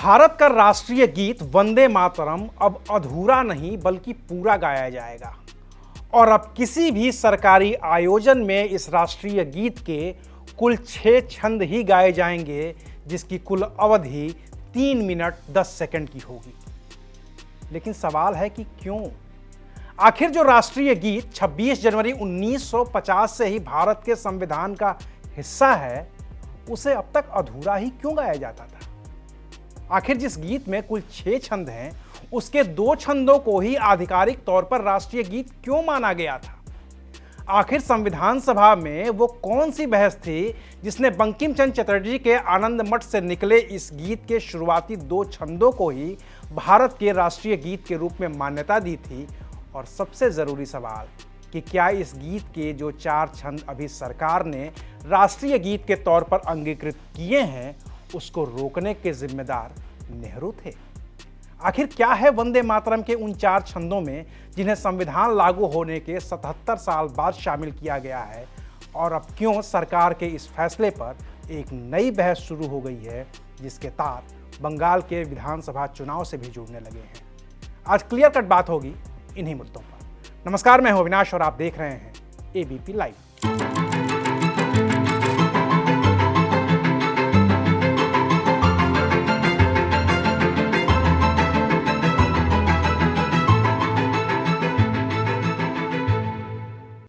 भारत का राष्ट्रीय गीत वंदे मातरम अब अधूरा नहीं बल्कि पूरा गाया जाएगा। और अब किसी भी सरकारी आयोजन में इस राष्ट्रीय गीत के कुल 6 छंद ही गाए जाएंगे, जिसकी कुल अवधि 3 मिनट 10 सेकंड की होगी। लेकिन सवाल है कि क्यों? आखिर जो राष्ट्रीय गीत 26 जनवरी 1950 से ही भारत के संविधान का हिस्सा है, उसे अब तक अधूरा ही क्यों गाया जाता था? आखिर जिस गीत में कुल 6 छंद हैं, उसके 2 छंदों को ही आधिकारिक तौर पर राष्ट्रीय गीत क्यों माना गया था? आखिर संविधान सभा में वो कौन सी बहस थी जिसने बंकिम चंद्र चटर्जी के आनंद मठ से निकले इस गीत के शुरुआती 2 छंदों को ही भारत के राष्ट्रीय गीत के रूप में मान्यता दी थी? और सबसे जरूरी सवाल कि क्या इस गीत के जो 4 छंद अभी सरकार ने राष्ट्रीय गीत के तौर पर अंगीकृत किए हैं, उसको रोकने के जिम्मेदार नेहरू थे? आखिर क्या है वंदे मातरम के उन 4 छंदों में जिन्हें संविधान लागू होने के 77 साल बाद शामिल किया गया है? और अब क्यों सरकार के इस फैसले पर एक नई बहस शुरू हो गई है, जिसके तार बंगाल के विधानसभा चुनाव से भी जुड़ने लगे हैं? आज क्लियर कट बात होगी इन्हीं मुद्दों पर। नमस्कार, मैं हूं अविनाश और आप देख रहे हैं एबीपी लाइव।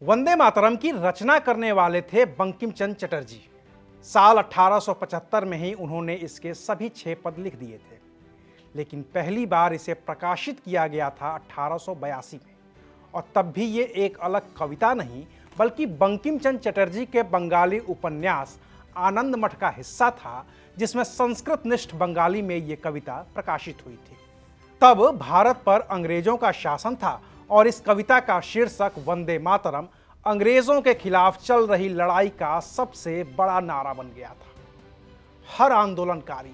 वंदे मातरम की रचना करने वाले थे बंकिम चंद्र चटर्जी। साल 1875 में ही उन्होंने इसके सभी 6 पद लिख दिए थे। लेकिन पहली बार इसे प्रकाशित किया गया था 1882 में, और तब भी ये एक अलग कविता नहीं बल्कि बंकिम चंद्र चटर्जी के बंगाली उपन्यास आनंद मठ का हिस्सा था, जिसमें संस्कृत निष्ठ बंगाली में ये कविता प्रकाशित हुई थी। तब भारत पर अंग्रेजों का शासन था और इस कविता का शीर्षक वंदे मातरम अंग्रेजों के खिलाफ चल रही लड़ाई का सबसे बड़ा नारा बन गया था। हर आंदोलनकारी,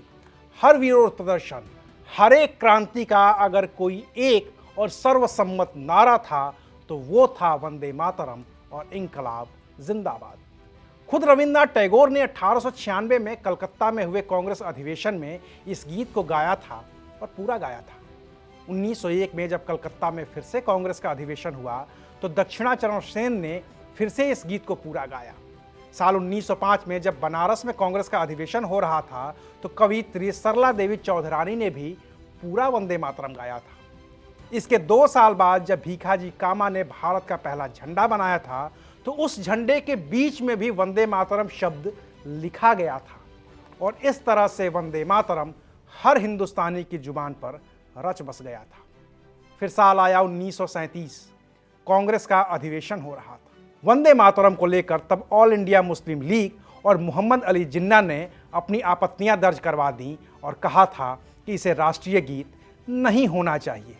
हर विरोध प्रदर्शन, हर एक क्रांति का अगर कोई एक और सर्वसम्मत नारा था तो वो था वंदे मातरम और इंकलाब जिंदाबाद। खुद रविन्द्रनाथ टैगोर ने 1896 में कलकत्ता में हुए कांग्रेस अधिवेशन में इस गीत को गाया था और पूरा गाया था। 1901 में जब कलकत्ता में फिर से कांग्रेस का अधिवेशन हुआ तो दक्षिणाचरण सेन ने फिर से इस गीत को पूरा गाया। साल 1905 में जब बनारस में कांग्रेस का अधिवेशन हो रहा था तो कवयित्री सरला देवी चौधरानी ने भी पूरा वंदे मातरम गाया था। इसके 2 साल बाद जब भीखाजी कामा ने भारत का पहला झंडा बनाया था तो उस झंडे के बीच में भी वंदे मातरम शब्द लिखा गया था। और इस तरह से वंदे मातरम हर हिंदुस्तानी की जुबान पर रच बस गया था। फिर साल आया 1937, कांग्रेस का अधिवेशन हो रहा था। वंदे मातरम को लेकर तब ऑल इंडिया मुस्लिम लीग और मोहम्मद अली जिन्ना ने अपनी आपत्तियां दर्ज करवा दी और कहा था कि इसे राष्ट्रीय गीत नहीं होना चाहिए।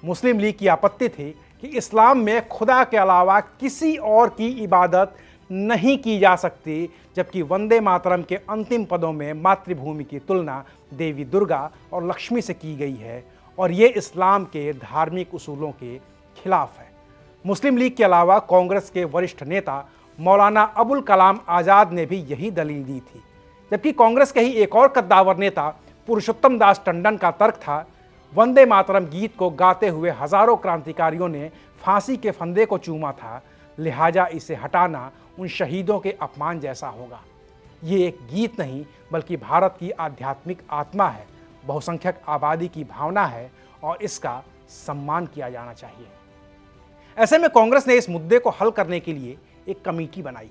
मुस्लिम लीग की आपत्ति थी कि इस्लाम में खुदा के अलावा किसी और की इबादत नहीं की जा सकती, जबकि वंदे मातरम के अंतिम पदों में मातृभूमि की तुलना देवी दुर्गा और लक्ष्मी से की गई है और ये इस्लाम के धार्मिक उसूलों के खिलाफ है। मुस्लिम लीग के अलावा कांग्रेस के वरिष्ठ नेता मौलाना अबुल कलाम आज़ाद ने भी यही दलील दी थी। जबकि कांग्रेस के ही एक और कद्दावर नेता पुरुषोत्तम दास टंडन का तर्क था, वंदे मातरम गीत को गाते हुए हजारों क्रांतिकारियों ने फांसी के फंदे को चूमा था, लिहाजा इसे हटाना उन शहीदों के अपमान जैसा होगा। ये एक गीत नहीं बल्कि भारत की आध्यात्मिक आत्मा है, बहुसंख्यक आबादी की भावना है और इसका सम्मान किया जाना चाहिए। ऐसे में कांग्रेस ने इस मुद्दे को हल करने के लिए एक कमेटी बनाई।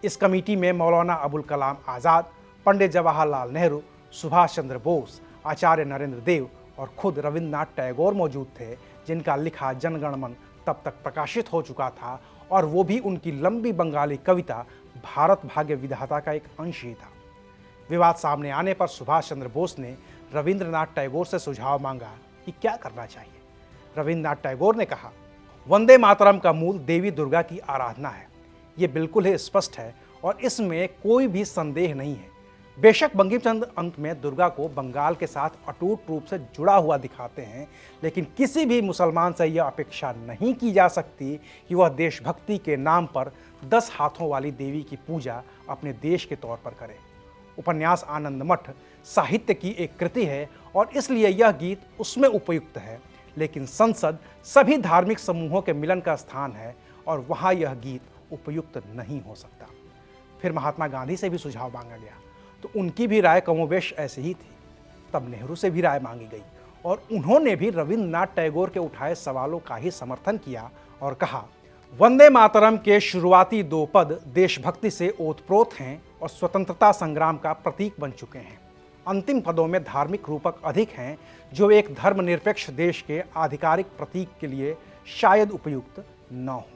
इस कमेटी में मौलाना अबुल कलाम आज़ाद, पंडित जवाहरलाल नेहरू, सुभाष चंद्र बोस, आचार्य नरेंद्र देव और खुद रविन्द्रनाथ टैगोर मौजूद थे, जिनका लिखा जनगण मन तब तक प्रकाशित हो चुका था और वो भी उनकी लंबी बंगाली कविता भारत भाग्य विधाता का एक अंश ही था। विवाद सामने आने पर सुभाष चंद्र बोस ने रविन्द्रनाथ टैगोर से सुझाव मांगा कि क्या करना चाहिए। रविन्द्रनाथ टैगोर ने कहा, वंदे मातरम का मूल देवी दुर्गा की आराधना है, ये बिल्कुल ही स्पष्ट है और इसमें कोई भी संदेह नहीं है। बेशक बंकिम चंद्र अंत में दुर्गा को बंगाल के साथ अटूट रूप से जुड़ा हुआ दिखाते हैं, लेकिन किसी भी मुसलमान से यह अपेक्षा नहीं की जा सकती कि वह देशभक्ति के नाम पर 10 हाथों वाली देवी की पूजा अपने देश के तौर पर करे। उपन्यास आनंद मठ साहित्य की एक कृति है और इसलिए यह गीत उसमें उपयुक्त है, लेकिन संसद सभी धार्मिक समूहों के मिलन का स्थान है और वहां यह गीत उपयुक्त नहीं हो सकता। फिर महात्मा गांधी से भी सुझाव मांगा गया तो उनकी भी राय कमोबेश ऐसी ही थी। तब नेहरू से भी राय मांगी गई और उन्होंने भी रविंद्रनाथ टैगोर के उठाए सवालों का ही समर्थन किया और कहा, वंदे मातरम के शुरुआती 2 पद देशभक्ति से ओतप्रोत हैं और स्वतंत्रता संग्राम का प्रतीक बन चुके हैं। अंतिम पदों में धार्मिक रूपक अधिक हैं जो एक धर्मनिरपेक्ष देश के आधिकारिक प्रतीक के लिए शायद उपयुक्त न हो।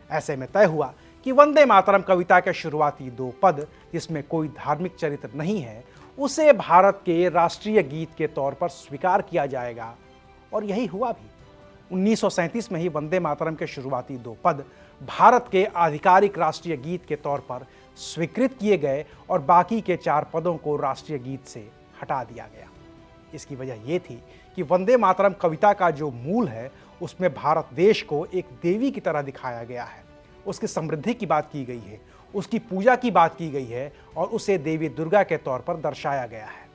ऐसे में तय हुआ कि वंदे मातरम कविता के शुरुआती 2 पद, जिसमें कोई धार्मिक चरित्र नहीं है, उसे भारत के राष्ट्रीय गीत के तौर पर स्वीकार किया जाएगा और यही हुआ भी। 1937 में ही वंदे मातरम के शुरुआती 2 पद भारत के आधिकारिक राष्ट्रीय गीत के तौर पर स्वीकृत किए गए और बाकी के 4 पदों को राष्ट्रीय गीत से हटा दिया गया। इसकी वजह यह थी कि वंदे मातरम कविता का जो मूल है उसमें भारत देश को एक देवी की तरह दिखाया गया है, उसकी समृद्धि की बात की गई है, उसकी पूजा की बात की गई है और उसे देवी दुर्गा के तौर पर दर्शाया गया है।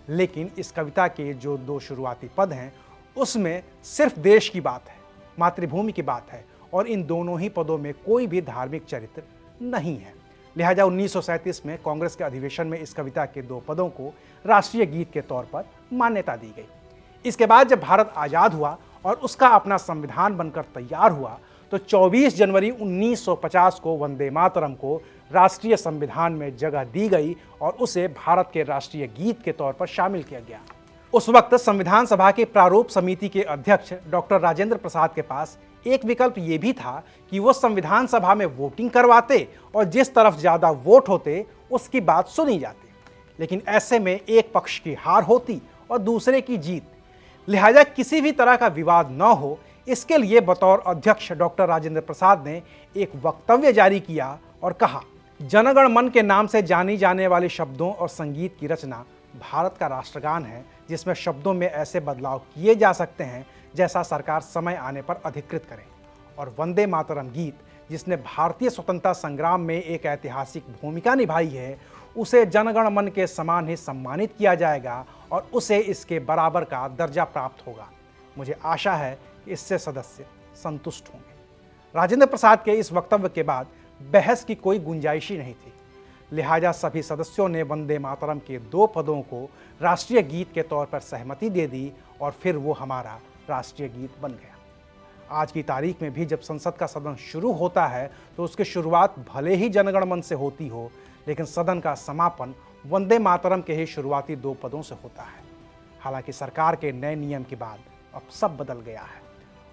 लेकिन इस कविता के जो 2 शुरुआती पद हैं उसमें सिर्फ देश की बात है, मातृभूमि की बात है और इन दोनों ही पदों में कोई भी धार्मिक चरित्र नहीं है। लिहाजा 1937 में कांग्रेस के अधिवेशन में इस कविता के 2 पदों को राष्ट्रीय गीत के तौर पर मान्यता दी गई। इसके बाद जब भारत आज़ाद हुआ और उसका अपना संविधान बनकर तैयार हुआ तो 24 जनवरी 1950 को वंदे मातरम को राष्ट्रीय संविधान में जगह दी गई और उसे भारत के राष्ट्रीय गीत के तौर पर शामिल किया गया। उस वक्त संविधान सभा के प्रारूप समिति के अध्यक्ष डॉक्टर राजेंद्र प्रसाद के पास एक विकल्प ये भी था कि वो संविधान सभा में वोटिंग करवाते और जिस तरफ ज्यादा वोट होते उसकी बात सुनी जाती, लेकिन ऐसे में एक पक्ष की हार होती और दूसरे की जीत। लिहाजा किसी भी तरह का विवाद न हो, इसके लिए बतौर अध्यक्ष डॉक्टर राजेंद्र प्रसाद ने एक वक्तव्य जारी किया और कहा, जनगण मन के नाम से जानी जाने वाले शब्दों और संगीत की रचना भारत का राष्ट्रगान है, जिसमें शब्दों में ऐसे बदलाव किए जा सकते हैं जैसा सरकार समय आने पर अधिकृत करे। और वंदे मातरम गीत, जिसने भारतीय स्वतंत्रता संग्राम में एक ऐतिहासिक भूमिका निभाई है, उसे जनगण मन के समान ही सम्मानित किया जाएगा और उसे इसके बराबर का दर्जा प्राप्त होगा। मुझे आशा है कि इससे सदस्य संतुष्ट होंगे। राजेंद्र प्रसाद के इस वक्तव्य के बाद बहस की कोई गुंजाइश ही नहीं थी। लिहाजा सभी सदस्यों ने वंदे मातरम के 2 पदों को राष्ट्रीय गीत के तौर पर सहमति दे दी और फिर वो हमारा राष्ट्रीय गीत बन गया। आज की तारीख में भी जब संसद का सदन शुरू होता है तो उसकी शुरुआत भले ही जनगण मन से होती हो, लेकिन सदन का समापन वंदे मातरम के ही शुरुआती 2 पदों से होता है। हालांकि सरकार के नए नियम के बाद अब सब बदल गया है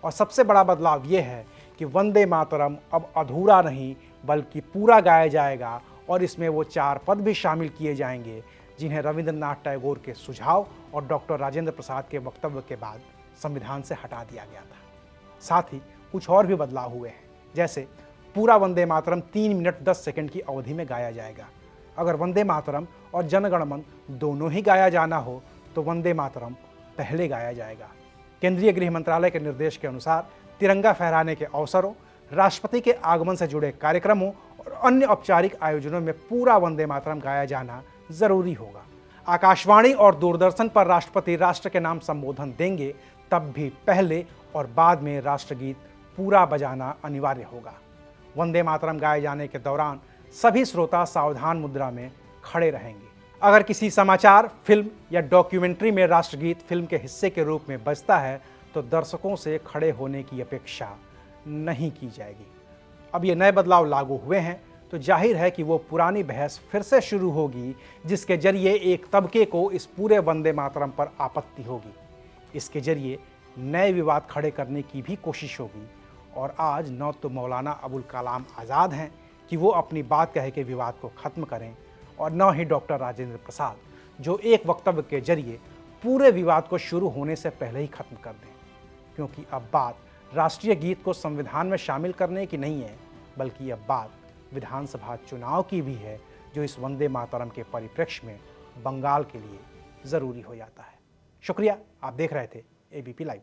और सबसे बड़ा बदलाव ये है कि वंदे मातरम अब अधूरा नहीं बल्कि पूरा गाया जाएगा और इसमें वो 4 पद भी शामिल किए जाएंगे जिन्हें रविंद्रनाथ टैगोर के सुझाव और डॉक्टर राजेंद्र प्रसाद के वक्तव्य के बाद संविधान से हटा दिया गया था। साथ ही कुछ और भी बदलाव हुए हैं, जैसे पूरा वंदे मातरम 3 मिनट 10 सेकंड की अवधि में गाया जाएगा। अगर वंदे मातरम और जनगण मन दोनों ही गाया जाना हो तो वंदे मातरम पहले गाया जाएगा। केंद्रीय गृह मंत्रालय के निर्देश के अनुसार तिरंगा फहराने के अवसरों, राष्ट्रपति के आगमन से जुड़े कार्यक्रमों और अन्य औपचारिक आयोजनों में पूरा वंदे मातरम गाया जाना जरूरी होगा। आकाशवाणी और दूरदर्शन पर राष्ट्रपति राष्ट्र के नाम संबोधन देंगे तब भी पहले और बाद में राष्ट्रगीत पूरा बजाना अनिवार्य होगा। वंदे मातरम गाए जाने के दौरान सभी श्रोता सावधान मुद्रा में खड़े रहेंगे। अगर किसी समाचार, फिल्म या डॉक्यूमेंट्री में राष्ट्रगीत फिल्म के हिस्से के रूप में बजता है तो दर्शकों से खड़े होने की अपेक्षा नहीं की जाएगी। अब ये नए बदलाव लागू हुए हैं तो जाहिर है कि वो पुरानी बहस फिर से शुरू होगी, जिसके जरिए एक तबके को इस पूरे वंदे मातरम पर आपत्ति होगी। इसके जरिए नए विवाद खड़े करने की भी कोशिश होगी और आज न तो मौलाना अबुल कलाम आज़ाद हैं कि वो अपनी बात कह के विवाद को ख़त्म करें और न ही डॉक्टर राजेंद्र प्रसाद, जो एक वक्तव्य के जरिए पूरे विवाद को शुरू होने से पहले ही ख़त्म कर दें, क्योंकि अब बात राष्ट्रीय गीत को संविधान में शामिल करने की नहीं है, बल्कि अब बात विधानसभा चुनाव की भी है, जो इस वंदे मातरम के परिप्रेक्ष्य में बंगाल के लिए ज़रूरी हो जाता है। शुक्रिया, आप देख रहे थे ABP लाइव।